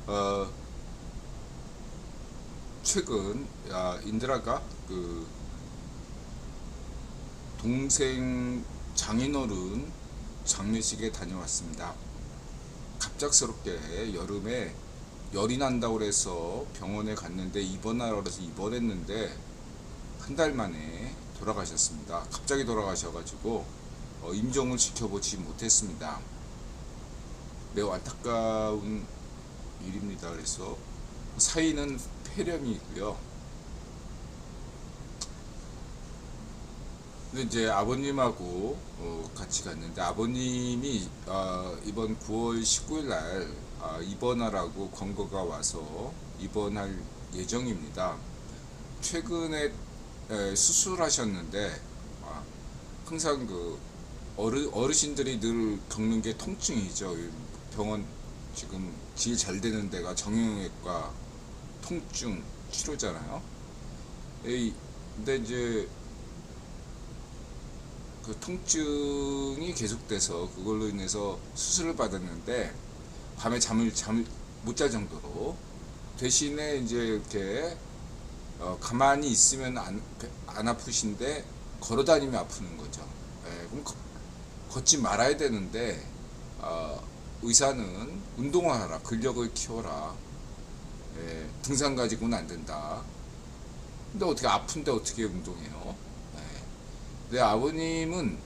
어, 최근 인드라가 그 동생 장인어른 장례식에 다녀왔습니다. 갑작스럽게 여름에 열이 난다고 그래서 병원에 갔는데 입원하라고 그래서 입원했는데 한 달 만에 돌아가셨습니다. 갑자기 돌아가셔가지고 임종을 지켜보지 못했습니다. 매우 안타까운 일입니다. 그래서 사인은 폐렴이고요. 근데 이제 아버님하고 같이 갔는데 아버님이 이번 9월 19일 날 입원하라고 권고가 와서 입원할 예정입니다. 최근에 수술하셨는데 항상 그 어르신들이 늘 겪는 게 통증이죠. 병원 지금 제일 잘 되는 데가 정형외과 통증 치료잖아요. 근데 이제 그 통증이 계속돼서 그걸로 인해서 수술을 받았는데 밤에 잠을 못 잘 정도로, 대신에 이제 이렇게 가만히 있으면 안 아프신데 걸어다니면 아프는 거죠. 그럼 걷지 말아야 되는데 의사는 운동하라, 근력을 키워라, 등산 가지고는 안 된다. 근데 어떻게 아픈데 어떻게 운동해요? 네, 아버님은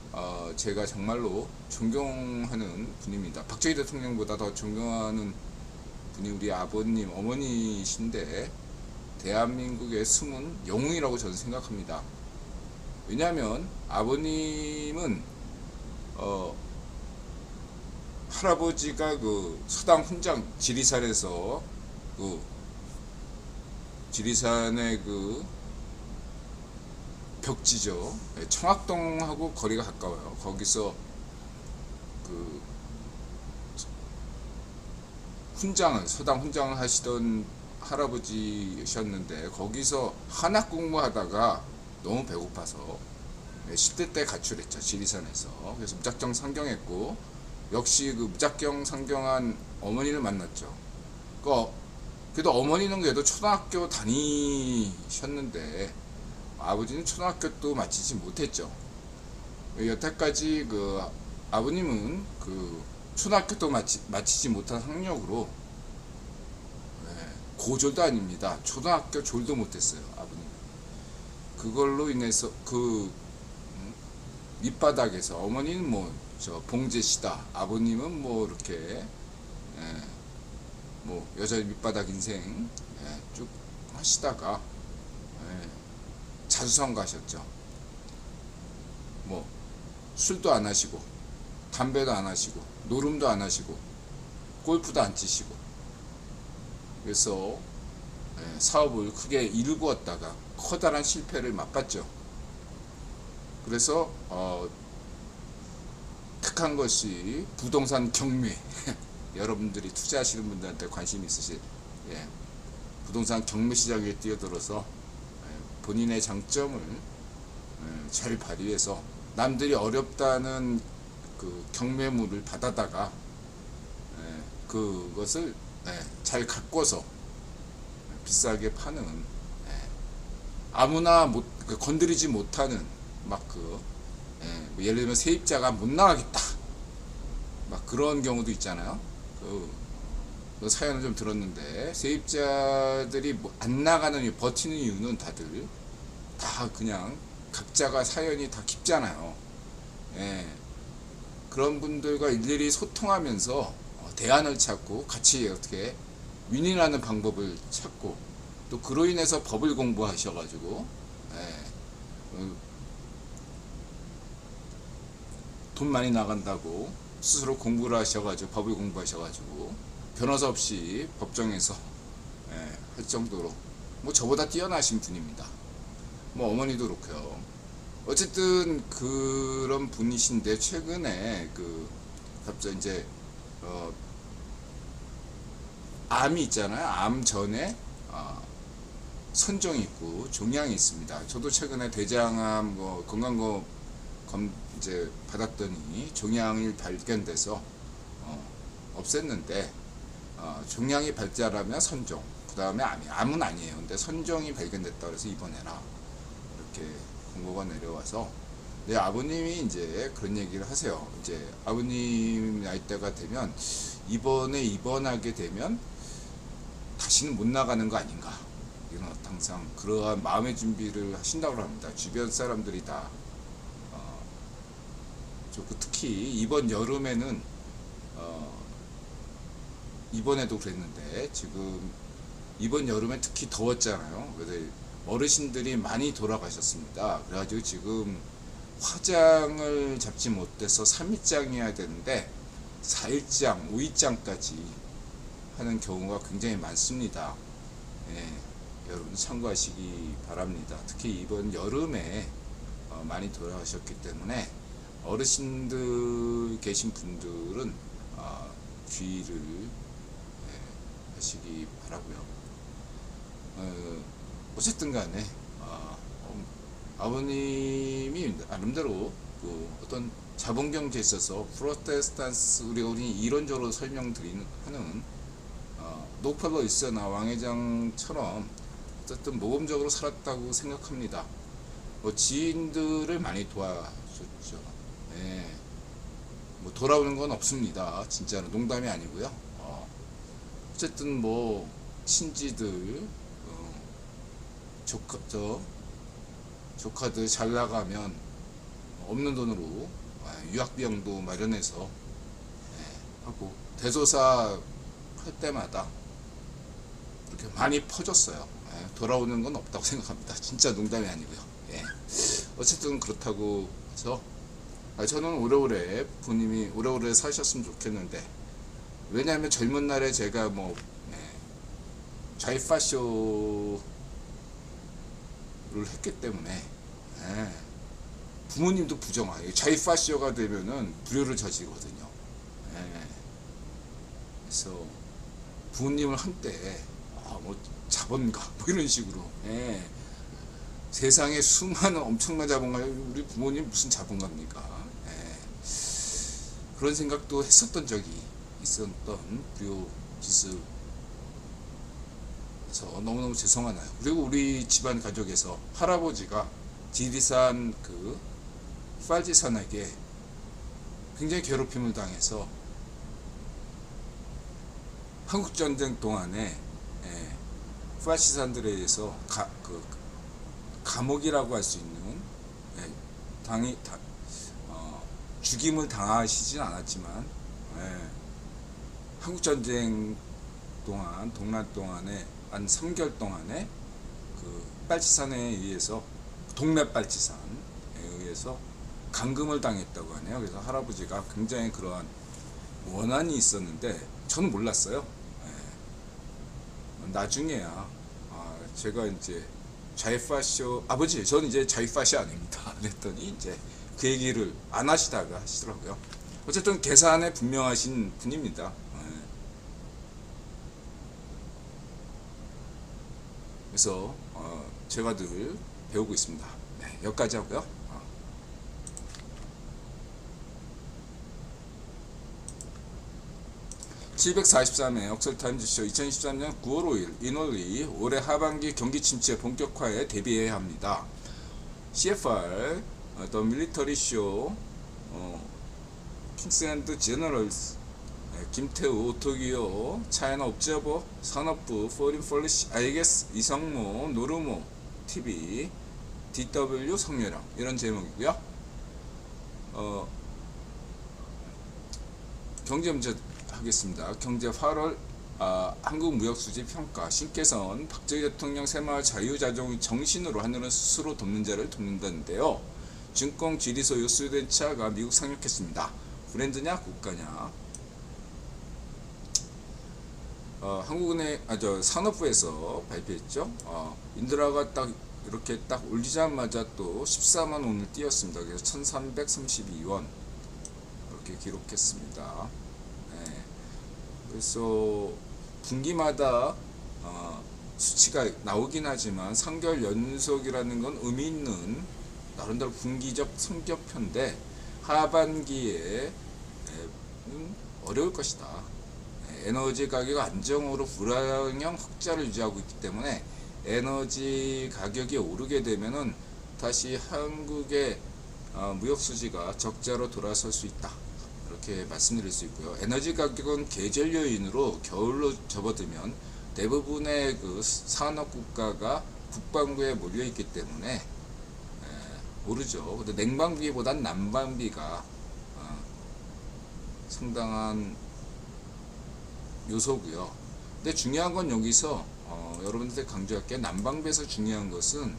제가 정말로 존경하는 분입니다. 박정희 대통령보다 더 존경하는 분이 우리 아버님, 어머니이신데 대한민국의 숨은 영웅이라고 저는 생각합니다. 왜냐하면 아버님은 할아버지가 그 서당 훈장, 지리산에서 그 지리산의 그 벽지죠. 청학동하고 거리가 가까워요. 거기서 그 서당 훈장을 하시던 할아버지셨는데 거기서 한학 공부하다가 너무 배고파서 10대 때 가출했죠. 지리산에서. 그래서 무작정 상경했고, 역시 그 무작정 상경한 어머니를 만났죠. 그래도 어머니는 그래도 초등학교 다니셨는데 아버지는 초등학교도 마치지 못했죠. 여태까지 그 아버님은 그 초등학교도 마치지 못한 학력으로 고졸도 아닙니다. 초등학교 졸도 못했어요. 아버님. 그걸로 인해서 그 밑바닥에서 어머니는 뭐 저 봉제시다, 아버님은 뭐 이렇게 뭐 여자 밑바닥 인생 쭉 하시다가 자수성 가셨죠. 뭐 술도 안 하시고 담배도 안 하시고 노름도 안 하시고 골프도 안 치시고, 그래서 사업을 크게 일구었다가 커다란 실패를 맛봤죠. 그래서 택한 것이 부동산 경매. 여러분들이 투자하시는 분들한테 관심 있으실 부동산 경매 시장에 뛰어들어서 본인의 장점을 잘 발휘해서 남들이 어렵다는 그 경매물을 받아다가 그것을 잘 가꿔서 비싸게 파는, 아무나 건드리지 못하는 예를 들면 세입자가 못 나가겠다 막 그런 경우도 있잖아요. 그 사연을 좀 들었는데 세입자들이 안 나가는 버티는 이유는 다들 다 그냥 각자가 사연이 다 깊잖아요. 그런 분들과 일일이 소통하면서 대안을 찾고 같이 어떻게 윈윈하는 방법을 찾고, 또 그로 인해서 법을 공부하셔가지고 돈 많이 나간다고 스스로 공부를 하셔가지고 법을 공부하셔가지고 변호사 없이 법정에서 할 정도로 뭐 저보다 뛰어나신 분입니다. 뭐 어머니도 그렇고요. 어쨌든 그런 분이신데 최근에 갑자기 이제 암이 있잖아요. 암 전에 선종이 있고 종양이 있습니다. 저도 최근에 대장암 건강검 이제 받았더니 종양이 발견돼서 없앴는데 종양이 발달하면 선종, 그 다음에 암은 아니에요. 근데 선종이 발견됐다 그래서 입원해라 이렇게 공고가 내려와서, 네, 아버님이 이제 그런 얘기를 하세요. 이제 아버님 나이대가 되면 입원하게 되면 다시는 못 나가는 거 아닌가, 이런 항상 그러한 마음의 준비를 하신다고 합니다. 주변 사람들이 다. 좋고, 특히 이번 여름에는 이번에도 그랬는데 지금 이번 여름에 특히 더웠잖아요. 그래서 어르신들이 많이 돌아가셨습니다. 그래가지고 지금 화장을 잡지 못해서 3일장이어야 되는데 4일장, 5일장까지 하는 경우가 굉장히 많습니다. 예, 여러분 참고하시기 바랍니다. 특히 이번 여름에 많이 돌아가셨기 때문에 어르신들 계신 분들은 주의를 하시기 바라고요. 어쨌든 간에 아버님이 나름대로 그 어떤 자본경제에 있어서 프로테스탄스, 우리가 이론적으로 설명드리는 하는 록펠러 1세나 왕회장처럼 어쨌든 모범적으로 살았다고 생각합니다. 뭐 지인들을 많이 도와줬죠. 예. 뭐 돌아오는 건 없습니다. 진짜로 농담이 아니고요. 어쨌든 뭐 친지들, 조카들 잘 나가면 없는 돈으로 유학비용도 마련해서 하고, 대소사 할 때마다 이렇게 많이 퍼졌어요. 돌아오는 건 없다고 생각합니다. 진짜 농담이 아니고요. 어쨌든 그렇다고 해서 저는 오래오래 부모님이 오래오래 사셨으면 좋겠는데, 왜냐하면 젊은 날에 제가 뭐 좌이파쇼를 했기 때문에 부모님도 부정하고, 좌이파쇼가 되면은 불효를 저지거든요. 그래서 부모님을 한때 뭐 자본가 뭐 이런 식으로 세상에 수많은 엄청난 자본가, 우리 부모님 무슨 자본가입니까? 그런 생각도 했었던 적이 있었던 불효 짓을 해서 너무너무 죄송하나요. 그리고 우리 집안 가족에서 할아버지가 지리산 그 팔지산에게 굉장히 괴롭힘을 당해서 한국전쟁 동안에 팔지산들에 의해서 감옥이라고 할 수 있는, 죽임을 당하시진 않았지만 한국전쟁 동안, 동란 동안에 한 3개월 동안에 그 빨치산에 의해서, 동네 빨치산에 의해서 감금을 당했다고 하네요. 그래서 할아버지가 굉장히 그러한 원한이 있었는데 저는 몰랐어요. 나중에야 제가 이제 좌이파쇼, 아버지 저는 이제 좌이파쇼 아닙니다 그랬더니 이제 그 얘기를 안 하시다가 하시더라고요. 어쨌든 계산에 분명하신 분입니다. 그래서 제가 늘 배우고 있습니다. 여기까지 하고요. 743회 옥설타임즈쇼 2013년 9월 5일 이놀리 올해 하반기 경기 침체 본격화에 대비해야 합니다. CFR The Military Show 킹스 앤드 제너럴스 김태우 오토기오 차이나 옵저버 산업부 포린 폴리시 IGS 이성모 노르모 TV DW 성렬형 이런 제목이고요. 경제 문제 하겠습니다. 경제 8월 한국 무역 수지 평가 신께선 박정희 대통령 새마을 자유자족 정신으로 하늘은 스스로 돕는 자를 돕는다는데요. 증권 지리소유 스웨덴 차가 미국 상륙했습니다. 브랜드냐 국가냐? 한국은행 산업부에서 발표했죠. 인드라가 딱 이렇게 딱 올리자마자 또 14만 원을 띄었습니다. 그래서 1332원 이렇게 기록했습니다. 그래서 분기마다 수치가 나오긴 하지만 3개월 연속이라는 건 의미 있는 나름대로 분기적 성적표인데 하반기에 어려울 것이다. 에너지 가격 안정으로 불황형 흑자를 유지하고 있기 때문에 에너지 가격이 오르게 되면은 다시 한국의 무역 수지가 적자로 돌아설 수 있다. 이렇게 말씀드릴 수 있고요. 에너지 가격은 계절 요인으로 겨울로 접어들면 대부분의 그 산업 국가가 북반구에 몰려 있기 때문에 오르죠. 근데 냉방비보단 난방비가 상당한 요소고요. 근데 중요한 건 여기서 여러분들 강조할게, 난방비에서 중요한 것은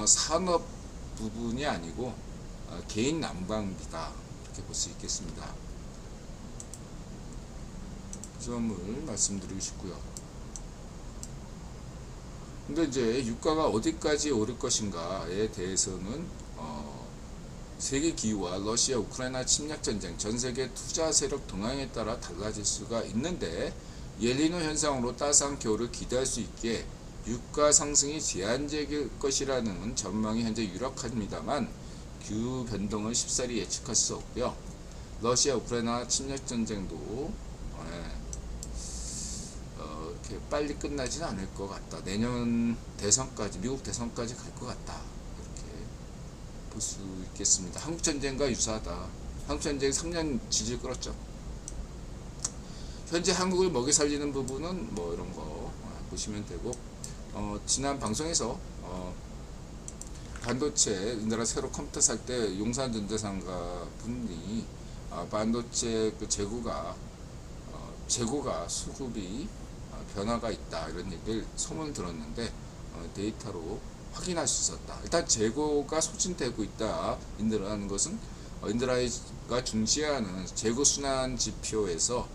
산업 부분이 아니고 개인 난방비다, 이렇게 볼 수 있겠습니다. 그 점을 말씀드리고 싶고요. 근데 이제 유가가 어디까지 오를 것인가에 대해서는 세계 기후와 러시아 우크라이나 침략 전쟁, 전 세계 투자 세력 동향에 따라 달라질 수가 있는데, 엘니뇨 현상으로 따스한 겨울을 기대할 수 있게 유가 상승이 제한적일 것이라는 전망이 현재 유력합니다만 기후 변동을 쉽사리 예측할 수 없고요. 러시아 우크라이나 침략 전쟁도 이렇게 빨리 끝나지는 않을 것 같다. 내년 대선까지, 미국 대선까지 갈 것 같다, 이렇게 볼 수 있겠습니다. 한국 전쟁과 유사하다. 한국 전쟁 3년 지지를 끌었죠. 현재 한국을 먹여 살리는 부분은 뭐 이런 거 보시면 되고, 지난 방송에서 반도체, 우리나라 새로 컴퓨터 살 때 용산전자상가 분이 반도체 그 재고가 수급이 변화가 있다, 이런 얘기를 소문을 들었는데 데이터로 확인할 수 있었다. 일단 재고가 소진되고 있다. 인드라는 것은 인드라가 중시하는 재고 순환 지표에서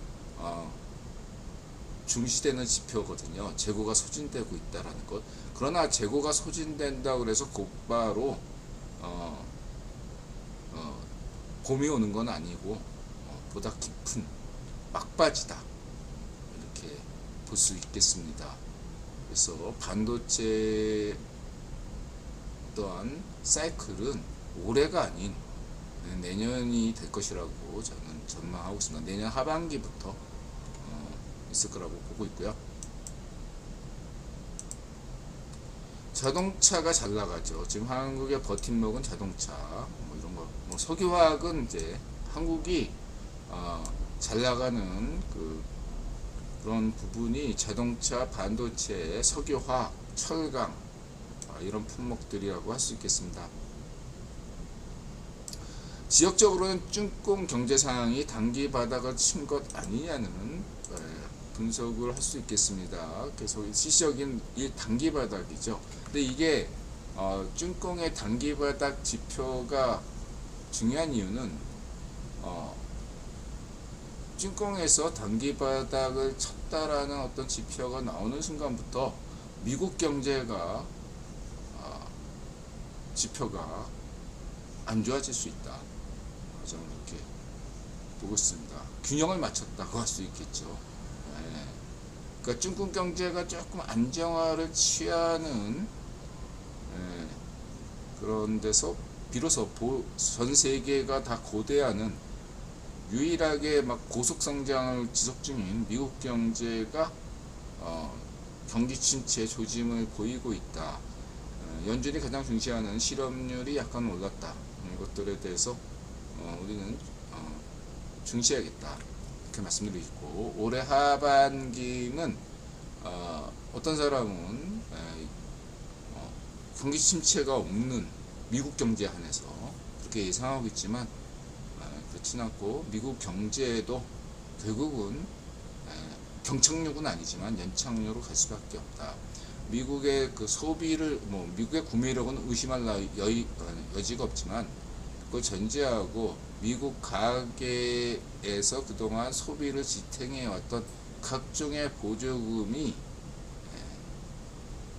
중시되는 지표거든요. 재고가 소진되고 있다라는 것. 그러나 재고가 소진된다고 해서 곧바로 봄이 오는 건 아니고 보다 깊은 막바지다, 이렇게 볼 수 있겠습니다. 그래서 반도체 또한 사이클은 올해가 아닌 내년이 될 것이라고 저는 전망하고 있습니다. 내년 하반기부터 있을 거라고 보고 있고요. 자동차가 잘 나가죠. 지금 한국의 버팀목은 자동차, 뭐 이런 거, 뭐 석유화학은 이제 한국이 잘 나가는 그런 부분이 자동차, 반도체, 석유화학, 철강, 이런 품목들이라고 할 수 있겠습니다. 지역적으로는 쭈꽁 경제 상황이 단기 바닥을 친 것 아니냐는 분석을 할 수 있겠습니다. 계속 시적인 이 단기 바닥이죠. 근데 이게 쭈꽁의 단기 바닥 지표가 중요한 이유는 쭈꽁에서 단기 바닥을 쳤다라는 어떤 지표가 나오는 순간부터 미국 경제가 지표가 안 좋아질 수 있다, 저는 이렇게 보고 있습니다. 균형을 맞췄다고 할 수 있겠죠. 그러니까 중국 경제가 조금 안정화를 취하는 그런 데서 비로소 전 세계가 다 고대하는 유일하게 막 고속 성장을 지속 중인 미국 경제가 경기 침체 조짐을 보이고 있다. 연준이 가장 중시하는 실업률이 약간 올랐다. 이것들에 대해서 우리는 중시해야겠다, 이렇게 말씀드리고 있고, 올해 하반기는 어떤 사람은 경기 침체가 없는 미국 경제에 한해서 그렇게 예상하고 있지만 그렇진 않고, 미국 경제에도 결국은 경착륙은 아니지만 연착륙으로 갈 수밖에 없다. 미국의 그 소비를, 미국의 구매력은 의심할 여지가 없지만, 그걸 전제하고 미국 가계에서 그동안 소비를 지탱해왔던 각종의 보조금이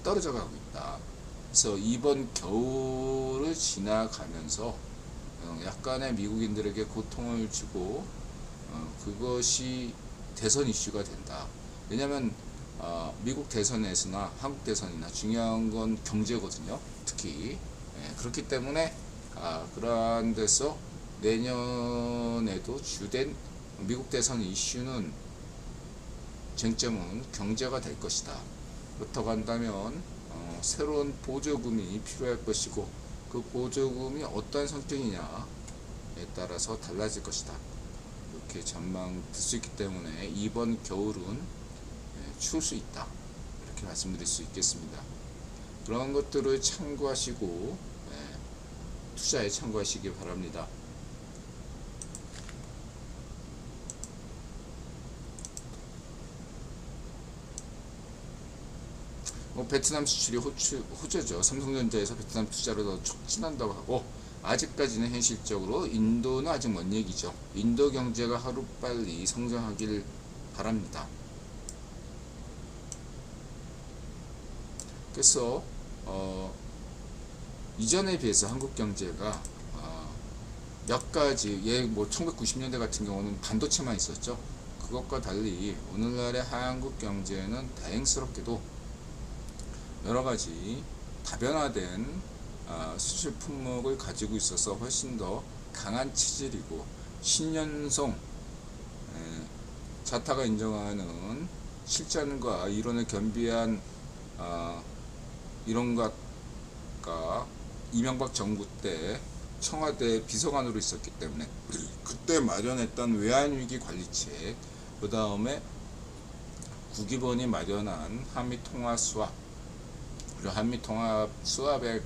떨어져 가고 있다. 그래서 이번 겨울을 지나가면서 약간의 미국인들에게 고통을 주고 그것이 대선 이슈가 된다. 왜냐하면 미국 대선에서나 한국 대선이나 중요한 건 경제거든요. 특히 그렇기 때문에 그러한 데서 내년에도 주된 미국 대선 이슈는 쟁점은 경제가 될 것이다. 그렇다고 한다면 새로운 보조금이 필요할 것이고 그 보조금이 어떠한 성격이냐에 따라서 달라질 것이다. 이렇게 전망될 수 있기 때문에 이번 겨울은 추울 수 있다. 이렇게 말씀드릴 수 있겠습니다. 그런 것들을 참고하시고 투자에 참고하시기 바랍니다. 베트남 수출이 호재죠. 삼성전자에서 베트남 투자를 더 촉진한다고 하고 아직까지는 현실적으로 인도는 아직 먼 얘기죠. 인도 경제가 하루빨리 성장하길 바랍니다. 그래서 이전에 비해서 한국 경제가 몇 가지 1990년대 같은 경우는 반도체만 있었죠. 그것과 달리 오늘날의 한국 경제는 다행스럽게도 여러 가지 다변화된 수출 품목을 가지고 있어서 훨씬 더 강한 체질이고 신년성 자타가 인정하는 실전과 이론을 겸비한 이론가가 이명박 정부 때 청와대 비서관으로 있었기 때문에 그때 마련했던 외환위기 관리책, 그 다음에 국기본이 마련한 한미통화수합, 그리고 한미통합수합에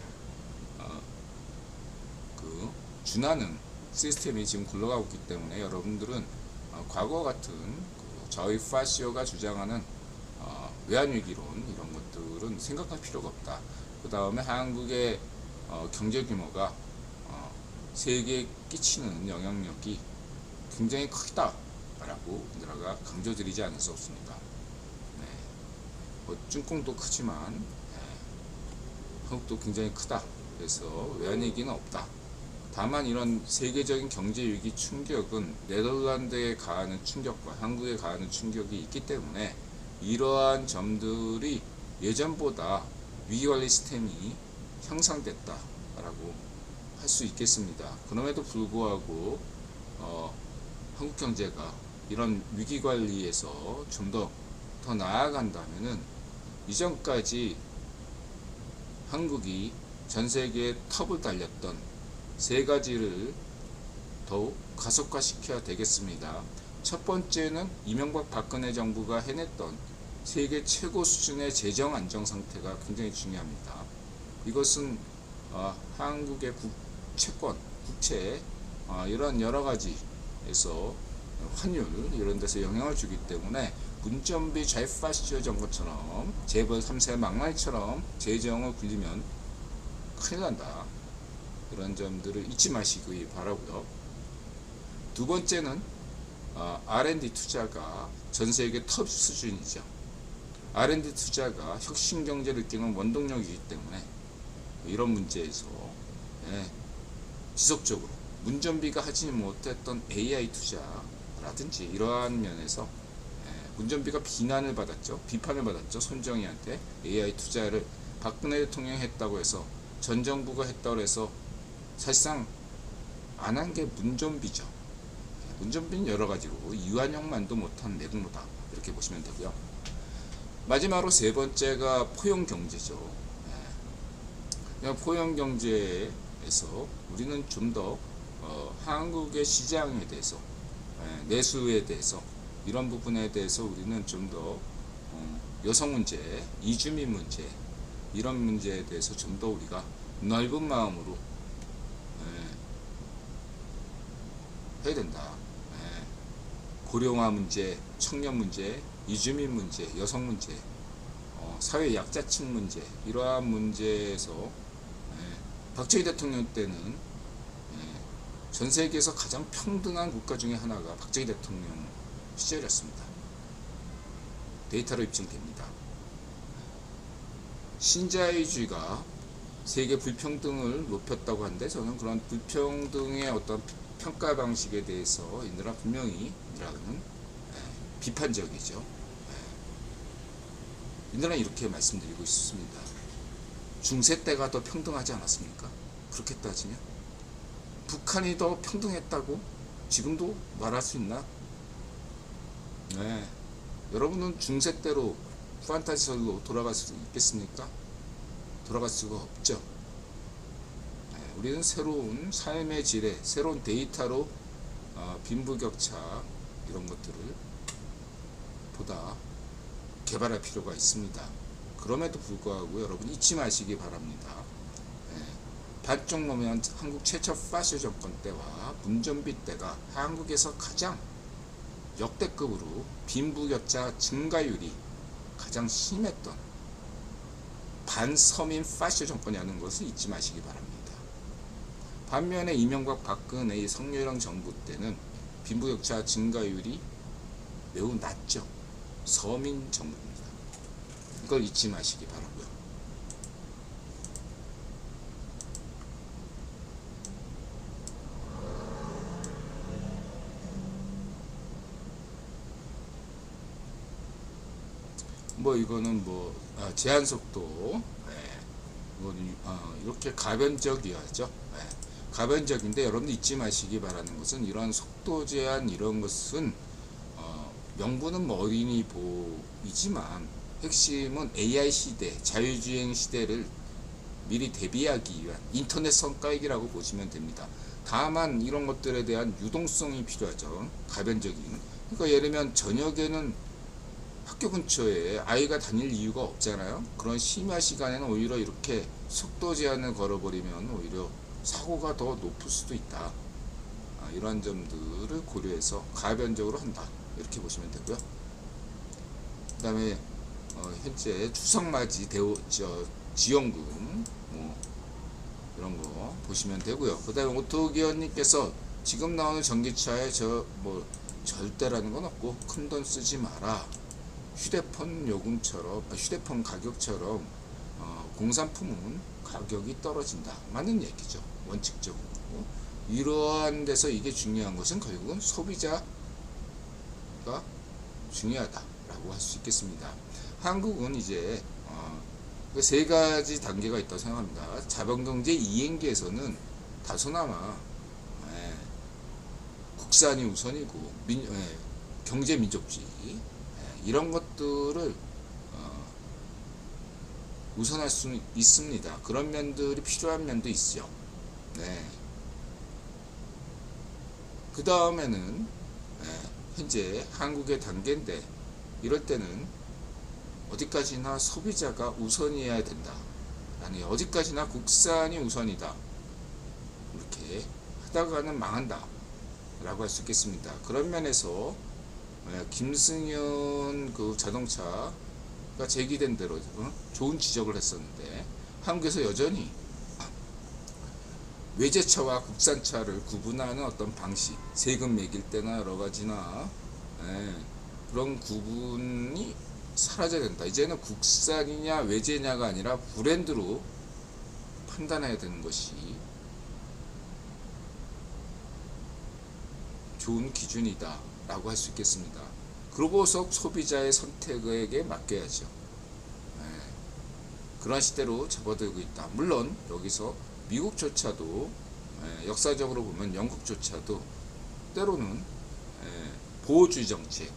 준하는 시스템이 지금 굴러가고 있기 때문에 여러분들은 과거 같은 저희 파시오가 주장하는 외환위기론 이런 것들은 생각할 필요가 없다. 그 다음에 한국의 경제 규모가 세계에 끼치는 영향력이 굉장히 크다 라고 우리나라가 강조드리지 않을 수 없습니다. ጭ꿍도 크지만 한국도 굉장히 크다. 그래서 외환위기는 없다. 다만 이런 세계적인 경제위기 충격은 네덜란드에 가하는 충격과 한국에 가하는 충격이 있기 때문에 이러한 점들이 예전보다 위기관리 시스템이 향상됐다 라고 할 수 있겠습니다. 그럼에도 불구하고 한국 경제가 이런 위기관리에서 좀 더 나아간다면은 이전까지 한국이 전세계에 톱을 달렸던 세 가지를 더욱 가속화시켜야 되겠습니다. 첫 번째는 이명박 박근혜 정부가 해냈던 세계 최고 수준의 재정 안정 상태가 굉장히 중요합니다. 이것은 한국의 채권, 국채 이런 여러 가지에서 환율 이런 데서 영향을 주기 때문에 문점비 좌파시오 정권처럼 재벌 3세 망나니처럼 재정을 굴리면 큰일 난다. 이런 점들을 잊지 마시기 바라고요. 두 번째는 R&D 투자가 전 세계 톱 수준이죠. R&D 투자가 혁신 경제를 이끄는 원동력이기 때문에 이런 문제에서 지속적으로 문전비가 하지 못했던 AI 투자라든지 이러한 면에서 문전비가 비난을 받았죠. 비판을 받았죠. 손정희한테 AI 투자를 박근혜 대통령이 했다고 해서 전 정부가 했다고 해서 사실상 안 한 게 문전비죠. 문전비는 여러 가지로 유한형만도 못한 내공로다 이렇게 보시면 되고요. 마지막으로 세 번째가 포용경제죠. 포용경제에서 우리는 좀 더 한국의 시장에 대해서 내수에 대해서 이런 부분에 대해서 우리는 좀 더 여성 문제, 이주민 문제 이런 문제에 대해서 좀 더 우리가 넓은 마음으로 해야 된다. 고령화 문제, 청년 문제, 이주민 문제, 여성 문제, 사회 약자층 문제 이러한 문제에서 박정희 대통령 때는 전 세계에서 가장 평등한 국가 중에 하나가 박정희 대통령 시절이었습니다. 데이터로 입증됩니다. 신자유주의가 세계 불평등을 높였다고 하는데 저는 그런 불평등의 어떤 평가 방식에 대해서 인들아 분명히 인들아는 비판적이죠. 인들아 이렇게 말씀드리고 있습니다. 중세 때가 더 평등하지 않았습니까? 그렇게 따지면 북한이 더 평등했다고 지금도 말할 수 있나? 여러분은 중세대로 판타지설로 돌아갈 수 있겠습니까? 돌아갈 수가 없죠. 우리는 새로운 삶의 질에 새로운 데이터로 빈부격차 이런 것들을 보다 개발할 필요가 있습니다. 그럼에도 불구하고 여러분 잊지 마시기 바랍니다. 반쪽 노무현 한국 최초 파쇼 정권 때와 문전비 때가 한국에서 가장 역대급으로 빈부격차 증가율이 가장 심했던 반서민 파쇼 정권이라는 것을 잊지 마시기 바랍니다. 반면에 이명박 박근혜의 성렬형 정부 때는 빈부격차 증가율이 매우 낮죠. 서민 정부입니다. 이걸 잊지 마시기 바라고요. 뭐 이거는 뭐 제한 속도 이렇게 가변적이야죠. 가변적인데 여러분들 잊지 마시기 바라는 것은 이런 속도 제한 이런 것은 명분은 뭐 어린이 보이지만 핵심은 AI 시대, 자율주행 시대를 미리 대비하기 위한 인터넷 성과이기라고 보시면 됩니다. 다만 이런 것들에 대한 유동성이 필요하죠. 가변적인. 그러니까 예를 들면 저녁에는 학교 근처에 아이가 다닐 이유가 없잖아요. 그런 심야 시간에는 오히려 이렇게 속도 제한을 걸어버리면 오히려 사고가 더 높을 수도 있다. 이러한 점들을 고려해서 가변적으로 한다. 이렇게 보시면 되고요. 그 다음에 현재 추석맞이 지원금 이런 거 보시면 되고요. 그 다음에 오토기어님께서 지금 나오는 전기차에 절대라는 건 없고 큰돈 쓰지 마라. 휴대폰 요금처럼 휴대폰 가격처럼 공산품은 가격이 떨어진다. 맞는 얘기죠. 원칙적으로. 이러한 데서 이게 중요한 것은 결국은 소비자가 중요하다라고 할 수 있겠습니다. 한국은 이제 세 가지 단계가 있다고 생각합니다. 자본경제 이행기에서는 다소나마 국산이 우선이고 경제민족주의 이런 것들을 우선할 수 있습니다. 그런 면들이 필요한 면도 있죠. 그 다음에는 현재 한국의 단계인데 이럴 때는 어디까지나 소비자가 우선이어야 된다. 아니 어디까지나 국산이 우선이다. 이렇게 하다가는 망한다. 라고 할 수 있겠습니다. 그런 면에서 김승현 그 자동차가 제기된 대로 좋은 지적을 했었는데 한국에서 여전히 외제차와 국산차를 구분하는 어떤 방식, 세금 매길 때나 여러 가지나 그런 구분이 사라져야 된다. 이제는 국산이냐 외제냐가 아니라 브랜드로 판단해야 되는 것이 좋은 기준이다 라고 할 수 있겠습니다. 그러고서 소비자의 선택에게 맡겨야죠. 그런 시대로 접어들고 있다. 물론 여기서 미국조차도 역사적으로 보면 영국조차도 때로는 보호주의 정책,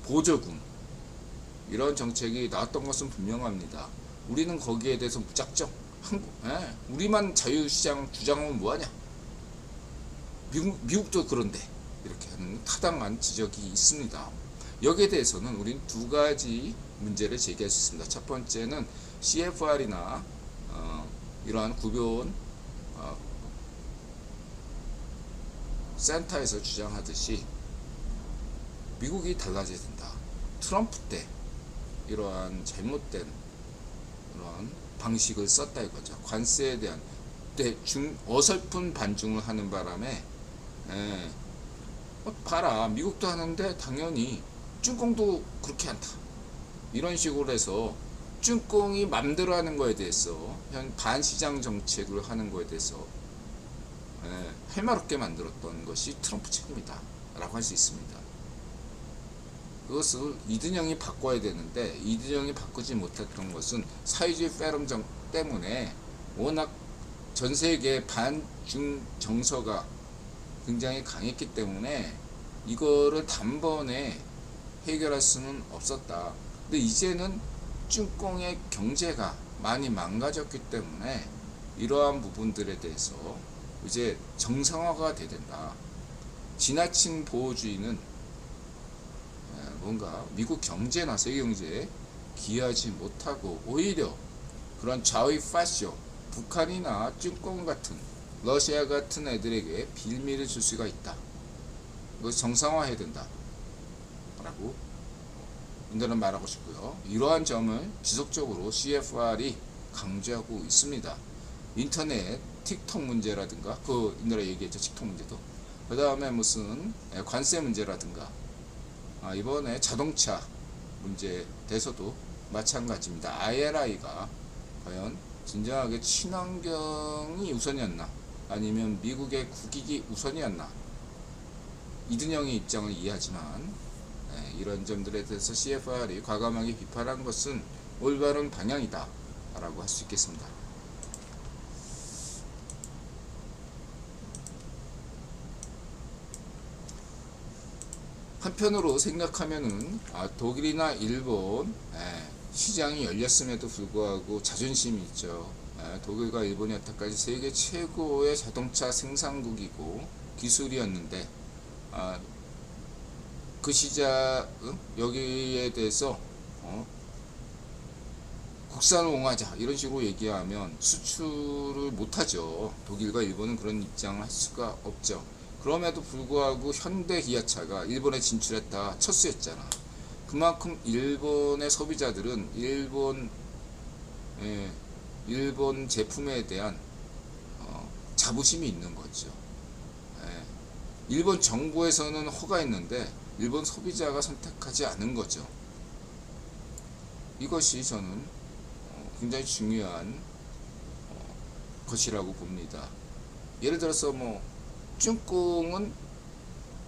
보조금 이런 정책이 나왔던 것은 분명합니다. 우리는 거기에 대해서 무작정 우리만 자유시장 주장하면 뭐하냐? 미국도 그런데 이렇게 하는 타당한 지적이 있습니다. 여기에 대해서는 우리는 두 가지 문제를 제기할 수 있습니다. 첫 번째는 CFR이나 이러한 구별 센터에서 주장하듯이 미국이 달라져야 된다. 트럼프 때 이러한 잘못된 이러한 방식을 썼다 이거죠. 관세에 대한 어설픈 반중을 하는 바람에 봐라 미국도 하는데 당연히 쭈꽁도 그렇게 한다. 이런 식으로 해서 쭈꽁이 맘대로 하는 거에 대해서 현 반시장 정책을 하는 거에 대해서 할 말 없게 만들었던 것이 트럼프 책임이다 라고 할 수 있습니다. 그것을 이든영이 바꿔야 되는데 이든영이 바꾸지 못했던 것은 사회주의 페럼 때문에 워낙 전세계 반중 정서가 굉장히 강했기 때문에 이거를 단번에 해결할 수는 없었다. 근데 이제는 쭈꽁의 경제가 많이 망가졌기 때문에 이러한 부분들에 대해서 이제 정상화가 돼야 된다. 지나친 보호주의는 뭔가 미국 경제나 세계 경제에 기여하지 못하고 오히려 그런 좌의 파쇼, 북한이나 쭈꽁 같은 러시아 같은 애들에게 빌미를 줄 수가 있다. 이거 정상화해야 된다. 라고 인들은 말하고 싶고요. 이러한 점을 지속적으로 CFR이 강조하고 있습니다. 인터넷 틱톡 문제라든가 그 인들이 얘기했죠. 틱톡 문제도. 그 다음에 무슨 관세 문제라든가 이번에 자동차 문제에 대해서도 마찬가지입니다. IRA가 과연 진정하게 친환경이 우선이었나 아니면 미국의 국익이 우선이었나 이든영의 입장을 이해하지만 이런 점들에 대해서 CFR이 과감하게 비판한 것은 올바른 방향이다 라고 할 수 있겠습니다. 한편으로 생각하면은 독일이나 일본 시장이 열렸음에도 불구하고 자존심이 있죠. 독일과 일본이 여태까지 세계 최고의 자동차 생산국이고 기술이었는데 그 시장 여기에 대해서 국산홍하자 이런 식으로 얘기하면 수출을 못하죠. 독일과 일본은 그런 입장을 할 수가 없죠. 그럼에도 불구하고 현대 기아차가 일본에 진출했다 첫수였잖아. 그만큼 일본의 소비자들은 일본 제품에 대한 자부심이 있는 거죠. 일본 정부에서는 허가했는데 일본 소비자가 선택하지 않은 거죠. 이것이 저는 굉장히 중요한 것이라고 봅니다. 예를 들어서 뭐 쭈꽁은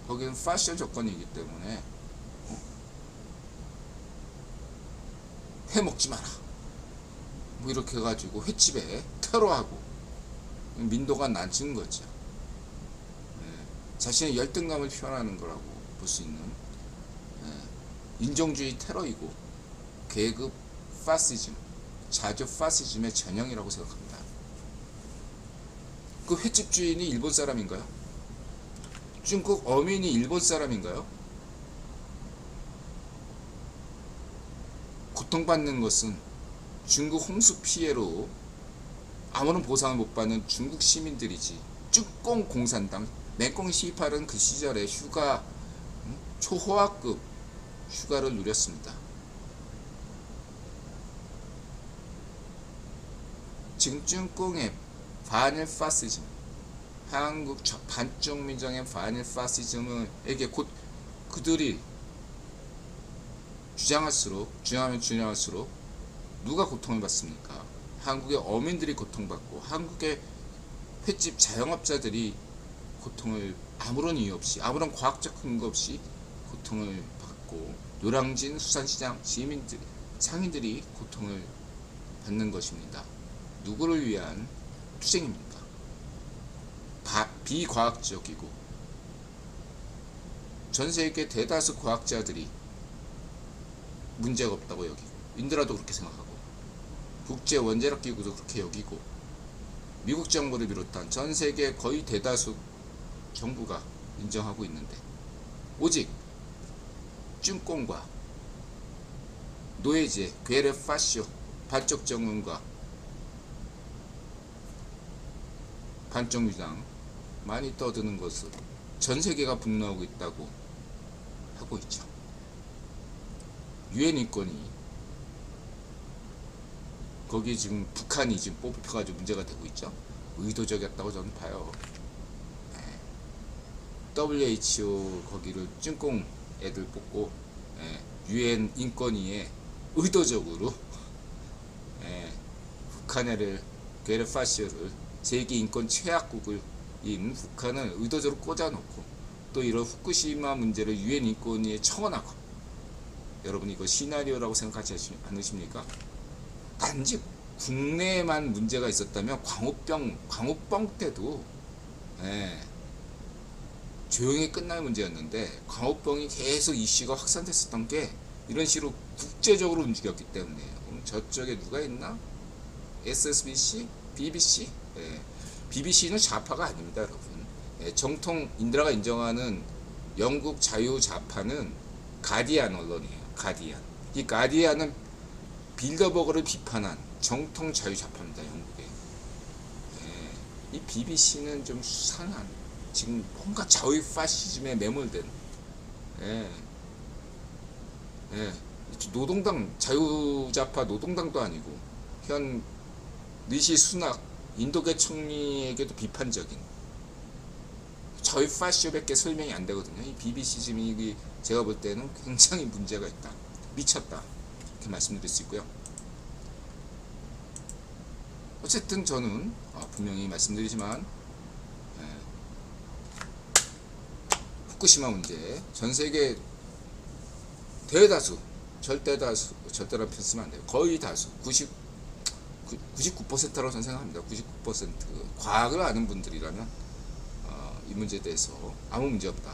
거기는 패션 조건이기 때문에 회 먹지 마라 뭐 이렇게 해가지고 횟집에 테러하고 민도가 낮은 거죠. 자신의 열등감을 표현하는 거라고 볼 수 있는 인종주의 테러이고 계급 파시즘, 자주 파시즘의 전형이라고 생각합니다. 그 횟집 주인이 일본 사람인가요? 중국 어민이 일본 사람인가요? 고통받는 것은 중국 홍수 피해로 아무런 보상을 못 받는 중국 시민들이지 쭈꽁 공산당 맹꽁 시위파는 그 시절에 휴가 초호화급 휴가를 누렸습니다. 지금 쭈꽁의 반일 파시즘 한국 반쪽 민정의 반일 파시즘에게 곧 그들이 주장할수록 누가 고통을 받습니까? 한국의 어민들이 고통받고 한국의 횟집 자영업자들이 고통을 아무런 이유 없이 아무런 과학적 근거 없이 고통을 받고 노량진 수산시장 시민들 상인들이 고통을 받는 것입니다. 누구를 위한 투쟁입니까? 비과학적이고 전세계 대다수 과학자들이 문제가 없다고 여기고 인도라도 그렇게 생각하고 국제원자력기구도 그렇게 여기고 미국 정부를 비롯한 전세계 거의 대다수 정부가 인정하고 있는데 오직 쭈꽁과 노예제, 괴뢰 파쇼, 반쪽 정론과 반쪽 유당 많이 떠드는 것을 전세계가 분노하고 있다고 하고 있죠. 유엔 인권이 거기 지금 북한이 지금 뽑혀가지고 문제가 되고 있죠. 의도적이었다고 저는 봐요. WHO 거기를 쭈꽁 애들 뽑고 유엔 인권위에 의도적으로 북한애를 괴뢰파시를 세계 인권 최악국인 북한을 의도적으로 꽂아놓고 또 이런 후쿠시마 문제를 유엔 인권위에 청원하고 여러분 이거 시나리오라고 생각하지 않으십니까? 단지 국내에만 문제가 있었다면 광우병 때도 조용히 끝날 문제였는데 광우병이 계속 이슈가 확산됐었던 게 이런 식으로 국제적으로 움직였기 때문이에요. 그럼 저쪽에 누가 있나? SSBC? BBC? 예. BBC는 좌파가 아닙니다, 여러분. 예, 정통 인드라가 인정하는 영국 자유좌파는 가디안 언론이에요. 가디안. 이 가디안은 빌더버그를 비판한 정통 자유좌파입니다, 영국에. 예, 이 BBC는 좀 수상한, 지금 뭔가 자유 파시즘에 매몰된, 예, 예, 노동당, 자유좌파 노동당도 아니고 현 리시 수낙 인도계 총리에게도 비판적인 자유 파시즘밖에 설명이 안 되거든요. 이 BBC 지금 제가 볼 때는 굉장히 문제가 있다, 미쳤다, 이렇게 말씀드릴 수 있고요. 어쨌든 저는 분명히 말씀드리지만 후쿠시마 문제, 전 세계 대다수, 절대다수, 절대라는 표현 쓰면 안 돼요. 거의 다수, 99%라고 저는 생각합니다. 99%. 과학을 아는 분들이라면 이 문제에 대해서 아무 문제 없다.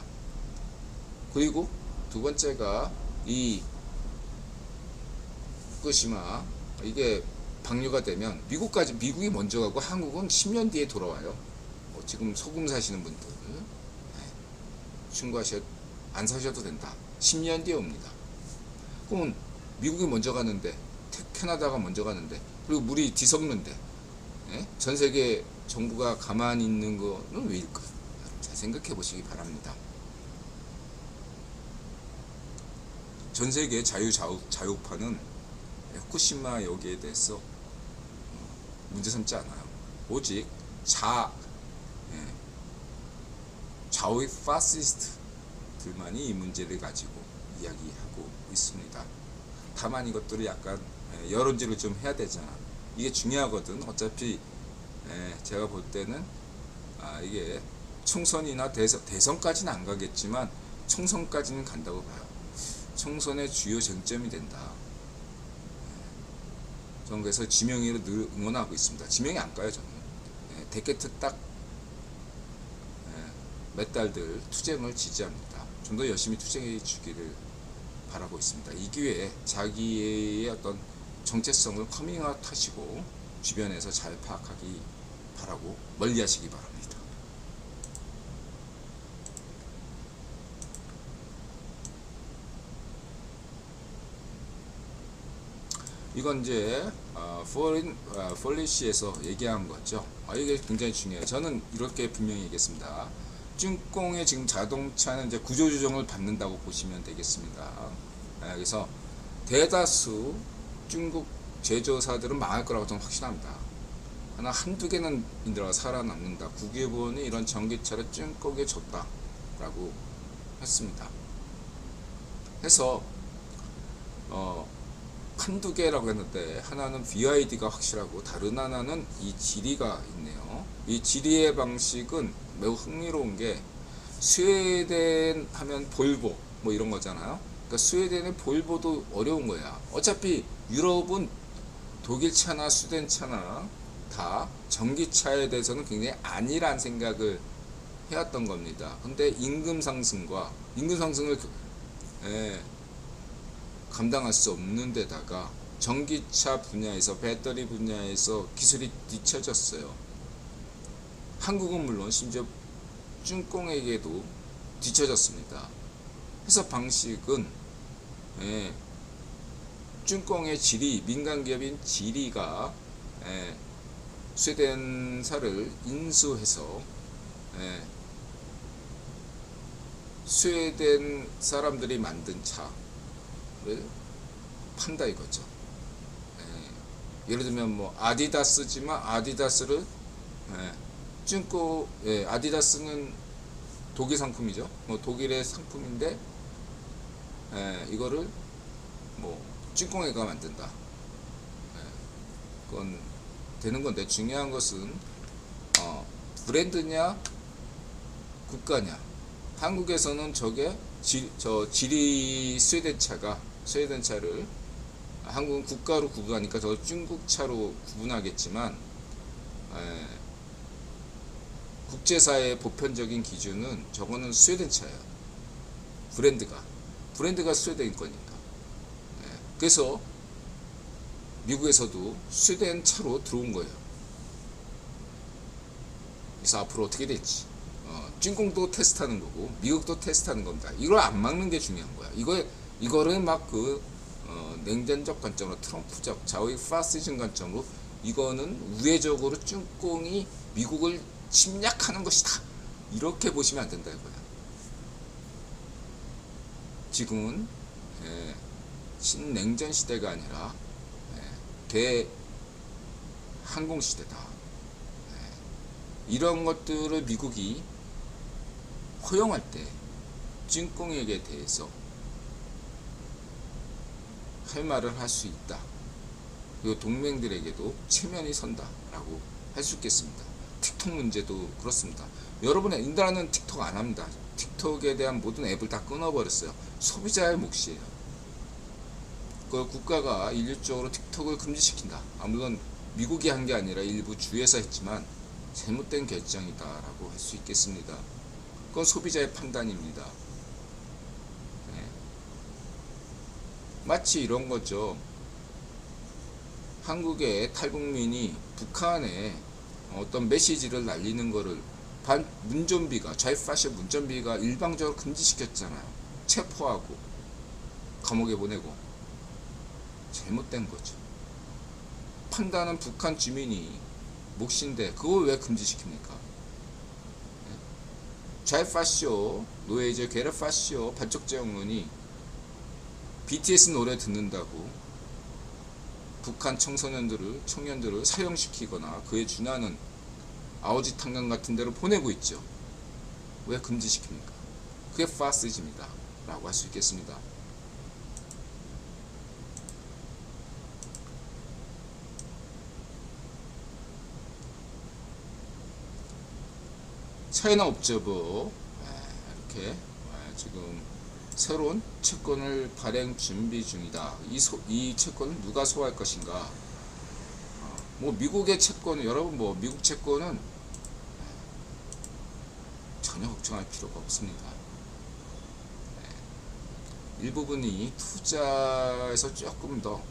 그리고 두 번째가 이 후쿠시마, 이게 방류가 되면 미국이 먼저 가고 한국은 10년 뒤에 돌아와요. 지금 소금 사시는 분들 안 사셔도 된다. 10년 뒤에 옵니다. 그러면 미국이 먼저 가는데, 캐나다가 먼저 가는데, 그리고 물이 뒤섞는데, 예? 전 세계 정부가 가만히 있는 거는 왜일까? 잘 생각해 보시기 바랍니다. 전 세계 자유파는 후쿠시마 여기에 대해서 문제 삼지 않아요. 오직 좌우 파시스트들만이 이 문제를 가지고 이야기하고 있습니다. 다만 이것들을 약간 여론질을 좀 해야 되잖아. 이게 중요하거든. 어차피 제가 볼 때는 이게 총선이나 대선까지는 안 가겠지만 총선까지는 간다고 봐요. 총선의 주요 쟁점이 된다. 저는 그래서 지명이를 늘 응원하고 있습니다. 지명이 안 가요, 저는. 데케트 딱 몇 달들 투쟁을 지지합니다. 좀 더 열심히 투쟁해 주기를 바라고 있습니다. 이 기회에 자기의 어떤 정체성을 커밍아웃 하시고 주변에서 잘 파악하기 바라고, 멀리 하시기 바랍니다. 이건 이제 foreign policy에서 얘기한 거죠. 이게 굉장히 중요해요. 저는 이렇게 분명히 얘기했습니다. 중공의 지금 자동차는 이제 구조조정을 받는다고 보시면 되겠습니다. 그래서 대다수 중국 제조사들은 망할 거라고 저는 확신합니다. 하나 한두 개는 인드라가 살아남는다. 국유본이 이런 전기차를 중국에 줬다라고 했습니다. 해서 한두 개라고 했는데, 하나는 BYD가 확실하고 다른 하나는 이 지리가 있네요. 이 지리의 방식은 매우 흥미로운 게, 스웨덴 하면 볼보 뭐 이런 거잖아요. 그러니까 스웨덴의 볼보도 어려운 거야. 어차피 유럽은 독일차나 스웨덴차나 다 전기차에 대해서는 굉장히 안일한 생각을 해왔던 겁니다. 근데 임금 상승을 감당할 수 없는 데다가 전기차 분야에서, 배터리 분야에서 기술이 뒤처졌어요. 한국은 물론 심지어 중공에게도 뒤처졌습니다. 그래서 방식은 중공의 지리, 민간기업인 지리가 스웨덴사를 인수해서 스웨덴 사람들이 만든 차를 판다 이거죠. 예를 들면 뭐 아디다스지만 아디다스를 아디다스는 독일 상품이죠. 뭐 독일의 상품인데 이거를 뭐 찐꽁회가 만든다. 그건 되는 건데, 중요한 것은 브랜드냐 국가냐. 한국에서는 저게 지리 스웨덴 차를 한국은 국가로 구분하니까 저 중국 차로 구분하겠지만, 국제사회의 보편적인 기준은 저거는 스웨덴 차예요. 브랜드가 스웨덴 거니까. 예. 그래서 미국에서도 스웨덴 차로 들어온 거예요. 그래서 앞으로 어떻게 될지 찐공도 테스트하는 거고 미국도 테스트하는 겁니다. 이걸 안 막는 게 중요한 거야. 이거를 막 냉전적 관점으로 트럼프적 좌우의 파시즘 관점으로 이거는 우회적으로 찐공이 미국을 침략하는 것이다. 이렇게 보시면 안 된다 이거야. 지금은 신냉전 시대가 아니라 대항공 시대다. 이런 것들을 미국이 허용할 때 찐공에게 대해서 할 말을 할 수 있다. 그리고 동맹들에게도 체면이 선다라고 할 수 있겠습니다. 틱톡 문제도 그렇습니다. 여러분의 인도라는 틱톡 안 합니다. 틱톡에 대한 모든 앱을 다 끊어버렸어요. 소비자의 몫이에요. 그걸 국가가 일률적으로 틱톡을 금지시킨다. 물론 미국이 한 게 아니라 일부 주에서 했지만 잘못된 결정이다 라고 할 수 있겠습니다. 그건 소비자의 판단입니다. 네. 마치 이런 거죠. 한국의 탈북민이 북한에 어떤 메시지를 날리는 거를 문전비가 좌파시 문전비가 일방적으로 금지시켰잖아요. 체포하고 감옥에 보내고. 잘못된 거죠. 판단은 북한 주민이 몫인데 그걸 왜 금지시킵니까? 좌파쇼, 노예제, 게르파쇼, 반쪽제 영문이 BTS 노래 듣는다고 북한 청년들을 사형시키거나 그에 준하는 아오지 탄광 같은 데로 보내고 있죠. 왜 금지시킵니까? 그게 파시즘이다 라고 할 수 있겠습니다. 차이나 옵저버 이렇게 지금 새로운 채권을 발행 준비 중이다. 이 채권을 누가 소화할 것인가? 뭐 미국의 채권, 여러분 뭐 미국 채권은 전혀 걱정할 필요가 없습니다. 일부분이 투자에서 조금 더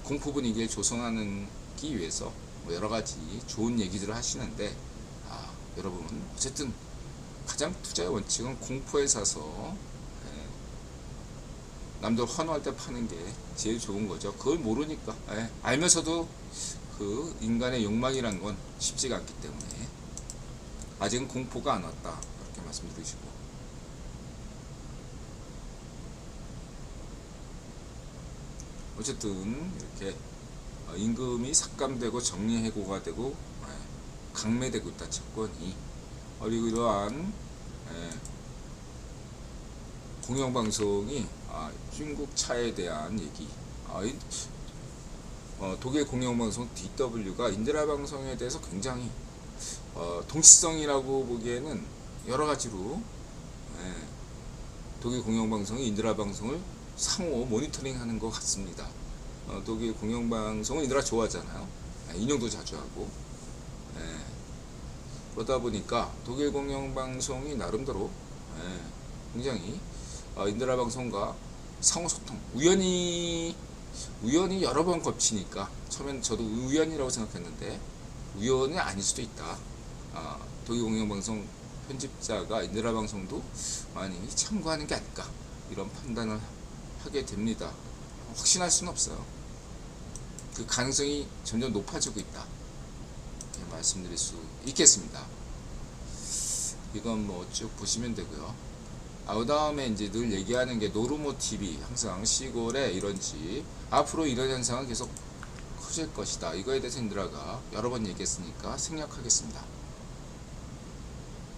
공포 분위기를 조성하기 위해서 뭐 여러 가지 좋은 얘기들을 하시는데 여러분 어쨌든 가장 투자의 원칙은 공포에 사서 남들 환호할 때 파는 게 제일 좋은 거죠. 그걸 모르니까 알면서도 그 인간의 욕망이란 건 쉽지가 않기 때문에 아직은 공포가 안 왔다 이렇게 말씀드리시고, 어쨌든 이렇게 임금이 삭감되고 정리해고가 되고 강매되고 있다 채권이. 그리고 이러한 공영방송이 중국 차에 대한 얘기, 독일 공영방송 DW가 인디라 방송에 대해서 굉장히 동시성이라고 보기에는 여러 가지로 독일 공영방송이 인디라 방송을 상호 모니터링하는 것 같습니다. 독일 공영방송은 인디라 좋아하잖아요. 인용도 자주 하고. 그러다 보니까 독일 공영방송이 나름대로 굉장히 인디라 방송과 상호소통, 우연히 여러 번 겹치니까 처음엔 저도 우연이라고 생각했는데 우연이 아닐 수도 있다. 독일 공영방송 편집자가 인디라 방송도 많이 참고하는 게 아닐까, 이런 판단을 하게 됩니다. 확신할 수는 없어요. 그 가능성이 점점 높아지고 있다, 이렇게 말씀드릴 수 있겠습니다. 이건 뭐 쭉 보시면 되고요. 그 다음에 이제 늘 얘기하는 게 노르모 TV, 항상 시골에 이런지 앞으로 이런 현상은 계속 커질 것이다. 이거에 대해서 인디라가 여러 번 얘기했으니까 생략하겠습니다.